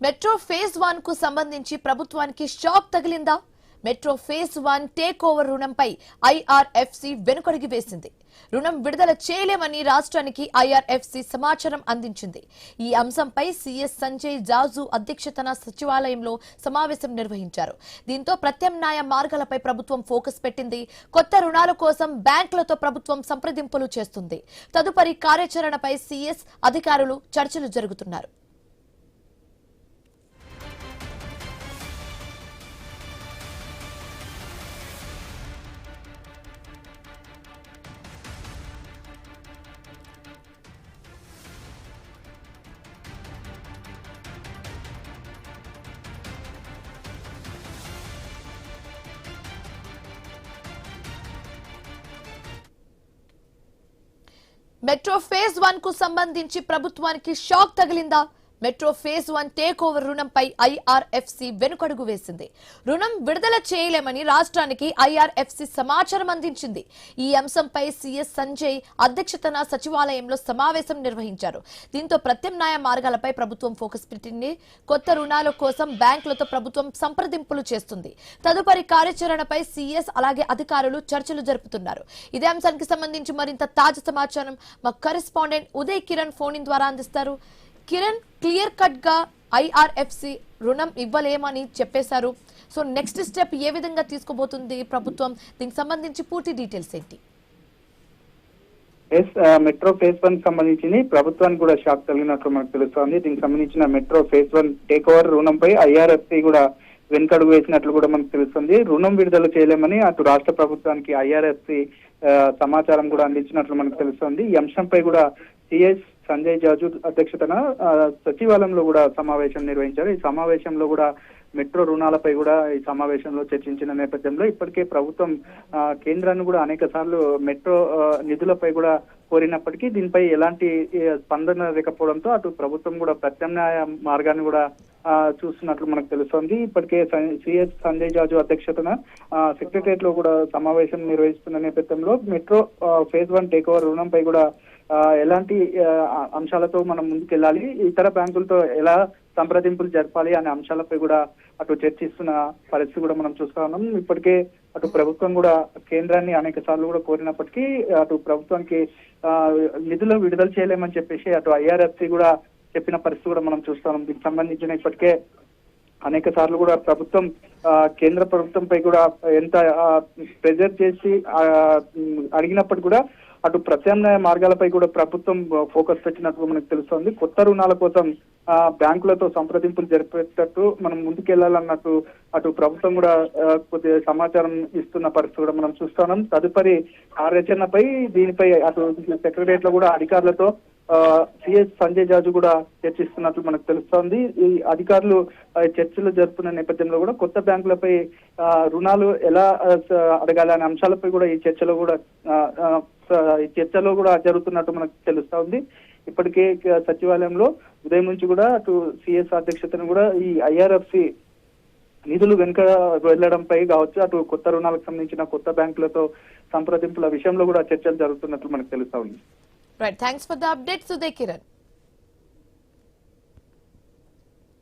Metro phase 1 కు సంబంధించి ప్రభుత్వానికి షాక్ తగిలిందా? మెట్రో ఫేజ్ 1 టేక్ ఓవర్ రుణంపై ఐఆర్ఎఫ్సి వెనుకడుగు వేసింది. రుణం విడుదల చేయలేమని రాష్ట్రానికి ఐఆర్ఎఫ్సి సమాచారం అందించింది. ఈ అంశంపై సీఎస్ సంజయ్ జాజు అధ్యక్షతన సచివాలయంలో సమావేశం నిర్వహించారు. దీంతో ప్రత్యామ్నాయ మార్గాలపై ప్రభుత్వం ఫోకస్ పెట్టింది. కొత్త రుణాల కోసం బ్యాంకులతో ప్రభుత్వం సంప్రదింపులు చేస్తుంది. తదుపరి కార్యాచరణపై సీఎస్ అధికారులు చర్చలు జరుగుతున్నారు. మెట్రో ఫేజ్ 1 కు సంబంధించి ప్రభుత్వానికి షాక్ తగిలిందా? మెట్రో ఫేజ్ 1 టేక్ ఓవర్ రుణంపై ఐఆర్ఎఫ్సి వెనుకడుగు వేసింది. రుణం విడుదల చేయలేమని రాష్ట్రానికి ఐఆర్ఎఫ్సి సమాచారం అందించింది. ఈ అంశంపై సీఎస్ సంజయ్ అధ్యక్షతన సచివాలయంలో సమావేశం నిర్వహించారు. దీంతో ప్రత్యామ్నాయ మార్గాలపై ప్రభుత్వం ఫోకస్ పెట్టింది. కొత్త రుణాల కోసం బ్యాంకులతో ప్రభుత్వం సంప్రదింపులు చేస్తుంది. తదుపరి కార్యాచరణపై సీఎస్ అలాగే అధికారులు చర్చలు జరుపుతున్నారు. ఇదే అంశానికి సంబంధించి మరింత తాజా సమాచారం మా కరెస్పాండెంట్ ఉదయ్ కిరణ్ ఫోన్ ద్వారా అందిస్తారు. కిరణ్, క్లియర్ కట్ గా ఐఆర్ఎఫ్సి రుణం ఇవ్వలేమని చెప్పేశారు. సో నెక్స్ట్ స్టెప్ ఏ విధంగా తీసుకోబోతుంది ప్రభుత్వం? దీనికి సంబంధించి పూర్తి డీటెయిల్స్ ఏంటి? మెట్రో ఫేజ్ 1 సంబంధించి ప్రభుత్వానికి కూడా షాక్ కలిగినట్లు మనకు తెలుస్తోంది. దీనికి సంబంధించిన మెట్రో ఫేజ్ 1 టేక్ ఓవర్ రుణంపై ఐఆర్ఎఫ్సి కూడా వెనుకడుగు వేసినట్లు కూడా మనకు తెలుస్తుంది. రుణం విడుదల చేయలేమని అటు రాష్ట్ర ప్రభుత్వానికి ఐఆర్ఎఫ్సి సమాచారం కూడా అందించినట్లు మనకు తెలుస్తోంది. ఈ అంశంపై కూడా సిఎస్ సంజయ్ జాజు అధ్యక్షతన సచివాలయంలో కూడా సమావేశం నిర్వహించారు. ఈ సమావేశంలో కూడా మెట్రో రుణాలపై కూడా ఈ సమావేశంలో చర్చించిన నేపథ్యంలో ఇప్పటికే ప్రభుత్వం కేంద్రాన్ని కూడా అనేక సార్లు మెట్రో నిధులపై కూడా కోరినప్పటికీ దీనిపై ఎలాంటి స్పందన లేకపోవడంతో అటు ప్రభుత్వం కూడా ప్రత్యామ్నాయ మార్గాన్ని కూడా చూస్తున్నట్లు మనకు తెలుస్తోంది. ఇప్పటికే సిఎస్ సంజయ్ జాజు అధ్యక్షతన సెక్రటరియట్ లో కూడా సమావేశం నిర్వహిస్తున్న నేపథ్యంలో మెట్రో ఫేజ్ 1 టేక్ ఓవర్ రుణంపై కూడా ఎలాంటి అంశాలతో మనం ముందుకెళ్ళాలి, ఇతర బ్యాంకులతో ఎలా సంప్రదింపులు జరపాలి అనే అంశాలపై కూడా అటు చర్చిస్తున్న పరిస్థితి కూడా మనం చూస్తా ఉన్నాం. ఇప్పటికే అటు ప్రభుత్వం కూడా కేంద్రాన్ని అనేక సార్లు కూడా కోరినప్పటికీ అటు ప్రభుత్వానికి నిధులు విడుదల చేయలేమని చెప్పేసి అటు ఐఆర్ఎఫ్సి కూడా చెప్పిన పరిస్థితి కూడా మనం చూస్తున్నాం. దీనికి సంబంధించిన ఇప్పటికే అనేక సార్లు కూడా ప్రభుత్వం కేంద్ర ప్రభుత్వంపై కూడా ఎంత ప్రెజర్ చేసి అడిగినప్పటికీ కూడా అటు ప్రత్యామ్నాయ మార్గాలపై కూడా ప్రభుత్వం ఫోకస్ పెట్టినట్టు మనకు తెలుస్తోంది. కొత్త రుణాల కోసం బ్యాంకులతో సంప్రదింపులు జరిపేటట్టు మనం ముందుకెళ్లాలన్నట్టు అటు ప్రభుత్వం కూడా కొద్దిగా సమాచారం ఇస్తున్న పరిస్థితి కూడా మనం చూస్తున్నాం. తదుపరి కార్యాచరణపై దీనిపై అటు సెక్రటరియట్ లో కూడా అధికారులతో సిఎస్ సంజయ్ జాజు కూడా చర్చిస్తున్నట్లు మనకు తెలుస్తోంది. ఈ అధికారులు చర్చలు జరుపుతున్న నేపథ్యంలో కూడా కొత్త బ్యాంకులపై రుణాలు ఎలా అడగాలి అనే అంశాలపై కూడా ఈ చర్చలో కూడా జరుగుతున్నట్టు మనకు తెలుస్తా ఉంది. ఇప్పటికే సచివాలయంలో ఉదయం నుంచి కూడా అటు సిఎస్ అధ్యక్షతను కూడా ఈ ఐఆర్ఎఫ్సి నిధులు వెనుక వెళ్లడంపై కావచ్చు, అటు కొత్త రుణాలకు సంబంధించిన కొత్త బ్యాంకులతో సంప్రదింపుల విషయంలో కూడా చర్చలు జరుగుతున్నట్లు మనకు తెలుస్తా ఉంది. Right. Thanks for the updates, Uday Kiran.